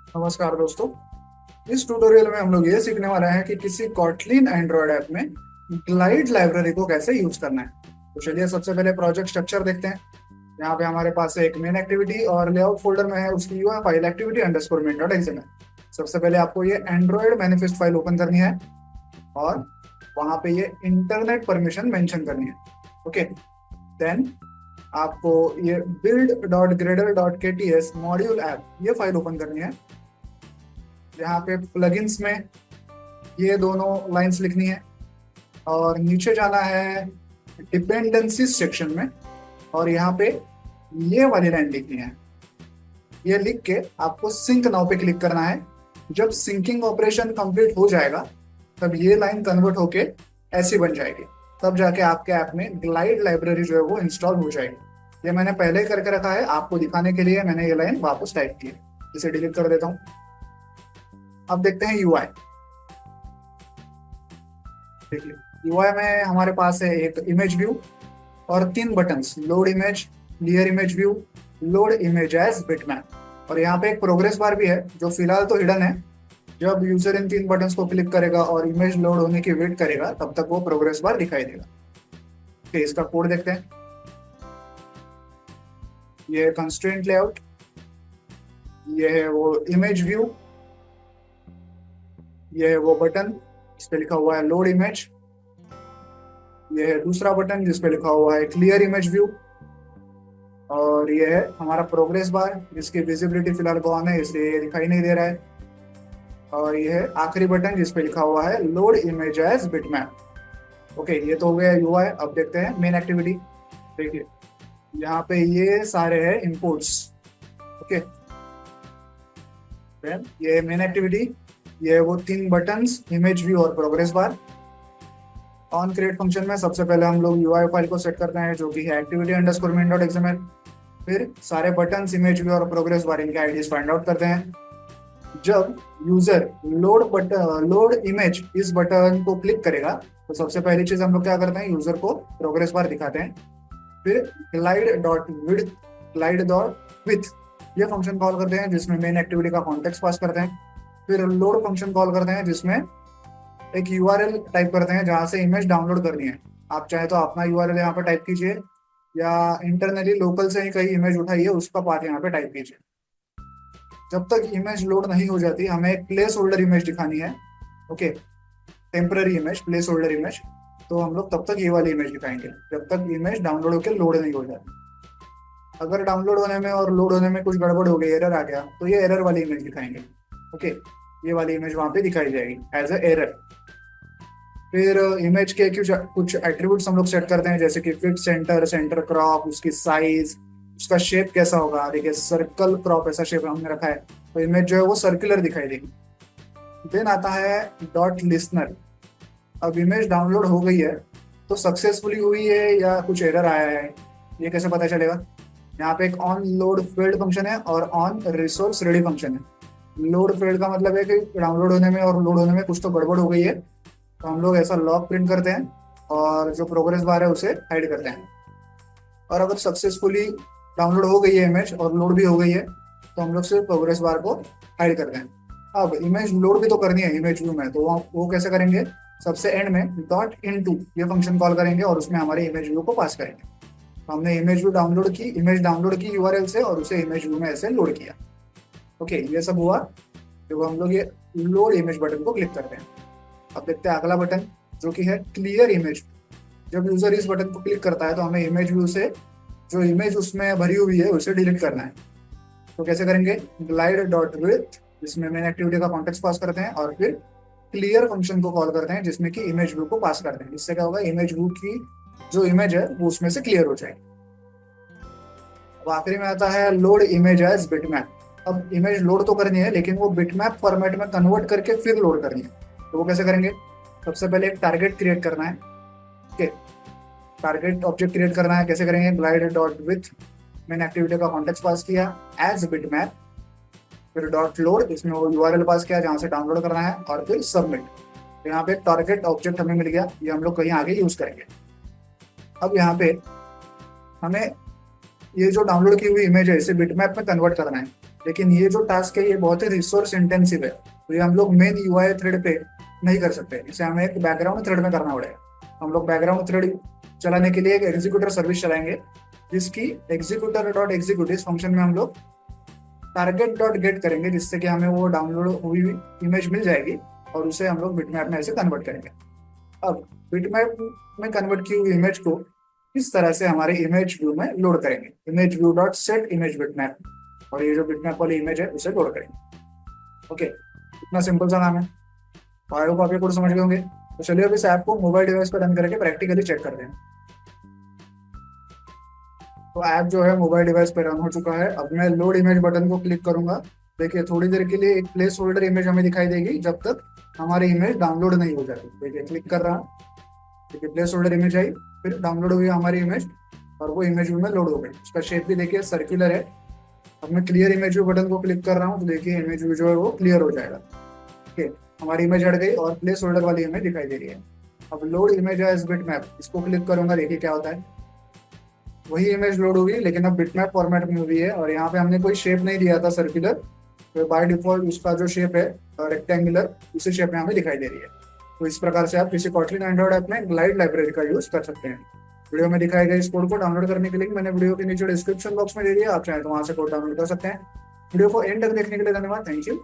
नमस्कार दोस्तों। इस ट्यूटोरियल में हम लोग ये सीखने वाले हैं कि किसी कॉटलिन एंड्रॉयड ऐप में ग्लाइड लाइब्रेरी को कैसे यूज करना है। तो चलिए सबसे पहले प्रोजेक्ट स्ट्रक्चर देखते हैं। यहाँ पे हमारे पास एक मेन एक्टिविटी और लेआउट फोल्डर में है उसकी UI file activity underscore main dot XML. सबसे पहले आपको ये एंड्रॉयड मैनिफेस्ट फाइल ओपन करनी है और वहाँ पे ये इंटरनेट परमिशन मेंशन करनी है। ओके, देन आपको ये build.gradle.kts मॉड्यूल ऐप ये फाइल ओपन करनी है। यहाँ पे प्लगइन्स में ये दोनों लाइंस लिखनी है और नीचे जाना है डिपेंडेंसीज सेक्शन में और यहाँ पे ये वाली लाइन लिखनी है। ये लिख के आपको सिंक नाउ पे क्लिक करना है। जब सिंकिंग ऑपरेशन कंप्लीट हो जाएगा तब ये लाइन कन्वर्ट होके ऐसी बन जाएगी। तब जाके आपके ऐप में ग्लाइड लाइब्रेरी जो है वो इंस्टॉल हो जाएगी। ये मैंने पहले ही करके रखा है, आपको दिखाने के लिए मैंने ये लाइन वापस टाइप की है। इसे डिलीट कर देता हूँ। अब देखते हैं यूआई। देखिए यूआई में हमारे पास है एक इमेज व्यू और तीन buttons, load image, clear image view, load image as bitmap. और यहाँ पे एक प्रोग्रेस बार भी है जो फिलहाल तो हिडन है। जब यूजर इन तीन बटन्स को क्लिक करेगा और इमेज लोड होने की वेट करेगा तब तक वो प्रोग्रेस बार दिखाई देगा। ठीक, इसका कोड देखते हैं। ये है कंस्ट्रेंट लेआउट, ये है वो इमेज व्यू, ये है वो बटन इस पे लिखा हुआ है लोड इमेज, ये है दूसरा बटन जिस पे लिखा हुआ है क्लियर इमेज व्यू, और ये है हमारा प्रोग्रेस बार जिसकी विजिबिलिटी फिलहाल ऑन है इसलिए ये दिखाई नहीं दे रहा है, और ये है आखिरी बटन जिस पे लिखा हुआ है load image as bitmap. Okay, ये तो हो गया यूआई। अब देखते हैं मेन एक्टिविटी। देखिए यहाँ पे ये सारे हैं इंपोर्ट्स। ओके, ये मेन एक्टिविटी, ये वो तीन बटन्स इमेज व्यू और progress bar. On create function में सबसे पहले हम लोग यूआई फाइल को सेट करते हैं जो कि है activity underscore main dot XML. फिर सारे बटन्स इमेज व्यू और प्रोग्रेस बार इनके आईडीज फाइंड आउट करते हैं। जब यूजर लोड इमेज इस बटन को क्लिक करेगा तो सबसे पहली चीज हम लोग क्या करते हैं, यूजर को प्रोग्रेस बार दिखाते हैं। फिर ग्लाइड डॉट विथ ये फंक्शन कॉल करते हैं जिसमें मेन एक्टिविटी का कॉन्टेक्स्ट पास करते हैं। फिर लोड फंक्शन कॉल करते हैं जिसमें एक यूआरएल टाइप करते हैं जहां से इमेज डाउनलोड करनी है। आप चाहे तो अपना यूआरएल यहाँ पे टाइप कीजिए या इंटरनली लोकल से ही कहीं इमेज उठाइए उसका पाथ यहाँ पे टाइप कीजिए। जब तक इमेज लोड नहीं हो जाती हमें एक प्लेस होल्डर इमेज दिखानी है। Okay, temporary image, place holder image. तो हम लोग तब तक ये वाली इमेज दिखाएंगे जब तक इमेज डाउनलोड होकर लोड नहीं हो जाती। अगर डाउनलोड होने में और लोड होने में कुछ गड़बड़ हो गई, एरर आ गया, तो ये एरर वाली इमेज दिखाएंगे। ओके, ये वाली इमेज वहां पे दिखाई जाएगी एज ए एरर। फिर इमेज के कुछ एट्रीब्यूट्स हम लोग सेट करते हैं जैसे कि फिट सेंटर, सेंटर क्रॉप, उसकी साइज, उसका शेप कैसा होगा। देखिए सर्कल क्रॉप ऐसा शेप हमने रखा है तो इमेज जो है वो सर्कुलर दिखाई देगी। देन आता है डॉट लिस्नर। अब इमेज डाउनलोड हो गई है तो सक्सेसफुली हुई है या कुछ एरर आया है ये कैसे पता चलेगा। यहाँ पे एक ऑन लोड फील्ड फंक्शन है और ऑन रिसोर्स रेडी फंक्शन है। लोड फील्ड का मतलब है कि डाउनलोड होने में और लोड होने में कुछ तो गड़बड़ हो गई है तो हम लोग ऐसा लॉग प्रिंट करते हैं और जो प्रोग्रेस बार है उसे हाइड करते हैं। और अगर सक्सेसफुली डाउनलोड हो गई है इमेज और लोड भी हो गई है तो हम लोग सिर्फ प्रोग्रेस बार को हाइड करते हैं। अब इमेज लोड भी तो करनी है इमेज व्यू में, तो वो कैसे करेंगे, सबसे एंड में डॉट इनटू ये फंक्शन कॉल करेंगे और उसमें हमारे इमेज व्यू को पास करेंगे। तो हमने इमेज व्यू डाउनलोड की, इमेज डाउनलोड की यूआरएल से और उसे इमेज व्यू में ऐसे लोड किया। ओके, ये सब हुआ जब हम लोग ये लोड इमेज बटन को क्लिक करते हैं। अब देखते हैं अगला बटन जो कि है क्लियर इमेज। जब यूजर इस बटन को क्लिक करता है तो हमें इमेज व्यू से जो इमेज उसमें भरी हुई है उसे डिलीट करना है। तो कैसे करेंगे, ग्लाइड डॉट विथ जिसमें मेन एक्टिविटी का कॉन्टेक्स्ट पास करते हैं और फिर क्लियर फंक्शन को कॉल करते हैं जिसमें कि इमेज व्यू को पास करते हैं। इससे क्या होगा, इमेज व्यू की जो इमेज है वो उसमें से क्लियर हो जाएगी। अब आखिरी में आता है लोड इमेज एज बिटमैप। अब इमेज लोड तो करनी है लेकिन वो बिटमैप फॉर्मेट में कन्वर्ट करके फिर लोड करनी है। तो वो कैसे करेंगे, सबसे पहले एक टारगेट क्रिएट करना है। ओके, टारगेट ऑब्जेक्ट क्रिएट करना है। कैसे करेंगे, ग्लाइड डॉट विथ मैंने एक्टिविटी का कॉन्टेक्स्ट पास किया एज बिटमैप, फिर डॉट लोड इसमें वो यूआरएल पास किया जहां से डाउनलोड करना है और फिर सबमिट। तो यहाँ पे टारगेट ऑब्जेक्ट हमें मिल गया, ये हम लोग कहीं आगे यूज करेंगे। अब यहाँ पे हमें ये जो डाउनलोड की हुई इमेज है इसे बिटमैप में कन्वर्ट करना है। लेकिन ये जो टास्क है ये बहुत ही रिसोर्स इंटेंसिव है, तो ये हम लोग मेन यूआई थ्रेड पे नहीं कर सकते, इसे हमें एक बैकग्राउंड थ्रेड में करना पड़ेगा। हम लोग बैकग्राउंड थ्रेड चलाने के लिए एक एग्जीक्यूटर सर्विस चलाएंगे, जिसकी एग्जीक्यूटर डॉट एग्जीक्यूट इस फंक्शन में हम लोग टारगेट डॉट गेट करेंगे, जिससे कि हमें वो डाउनलोड हुई इमेज मिल जाएगी और उसे हम लोग बिटमैप में ऐसे कन्वर्ट करेंगे। अब बिटमैप में कन्वर्ट की हुई इमेज को इस तरह से हमारे इमेज व्यू में लोड करेंगे, image view dot set image bitmap, और ये जो बिटमैप वाली इमेज है उसे लोड करेंगे। ओके, इतना सिंपल सा काम है। आई होप आप ये कोड समझ गए होंगे। तो चलिए अब इस ऐप को मोबाइल डिवाइस पर रन करके प्रैक्टिकली चेक करते हैं। तो ऐप जो है मोबाइल डिवाइस पर रन हो चुका है। अब मैं लोड इमेज बटन को क्लिक करूंगा। देखिए थोड़ी देर के लिए एक प्लेस होल्डर इमेज हमें दिखाई देगी जब तक हमारी इमेज डाउनलोड नहीं हो जाती। देखिए क्लिक कर रहा हूँ, देखिए प्लेस होल्डर इमेज आई, फिर डाउनलोड हुई हमारी इमेज और वो इमेज में लोड हो गई। उसका शेप भी देखिए सर्कुलर है। अब मैं क्लियर इमेज व्यू बटन को क्लिक कर रहा हूँ, तो देखिए इमेज व्यू जो है वो क्लियर हो जाएगा। ठीक है, हमारी इमेज हट गई और प्लेस होल्डर वाली इमेज दिखाई दे रही है। अब लोड इमेज एज बिटमैप, इसको क्लिक करूंगा, देखिए क्या होता है। वही इमेज लोड होगी लेकिन अब बिटमैप फॉर्मेट में हुई है, और यहाँ पे हमने कोई शेप नहीं दिया था सर्कुलर, तो बाय डिफॉल्ट उसका जो शेप है रेक्टेंगुलर, उसी शेप में हमें दिखाई दे रही है। तो इस प्रकार से आप किसी कॉटलिन एंड्रॉइड ऐप में ग्लाइड लाइब्रेरी का यूज कर सकते हैं। वीडियो में दिखाए गए इस कोड को डाउनलोड करने के लिए मैंने वीडियो के नीचे डिस्क्रिप्शन बॉक्स में दे दिया, आप चाहें तो वहां से कोड डाउनलोड कर सकते हैं। वीडियो को एंड तक देखने के लिए धन्यवाद, थैंक यू।